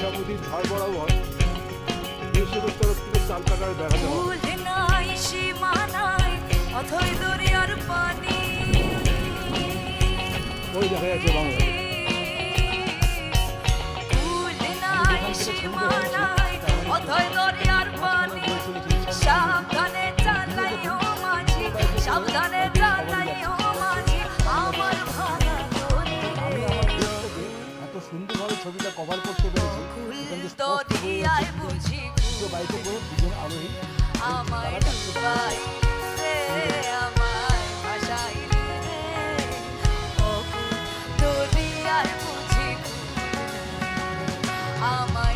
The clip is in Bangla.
ইচ্ছামতির ধার বরাবর বিশ্বদের তরফ থেকে চাল টাকার দেখা দেওয়া ওই দেখা যাচ্ছে বাংলা সাবধানে চালাইও মাঝি সাবধানে চালাইও মাঝি আমার ভাঙা এত সুন্দরভাবে ছবিটা কভার করতে পেরেছি দরিয়ায় বুঝি বাইকে করে দুজন আরোহী আমায় ডুবাই রে আমায় ভাসাই রে ও দরিয়ায় বুঝি আমায়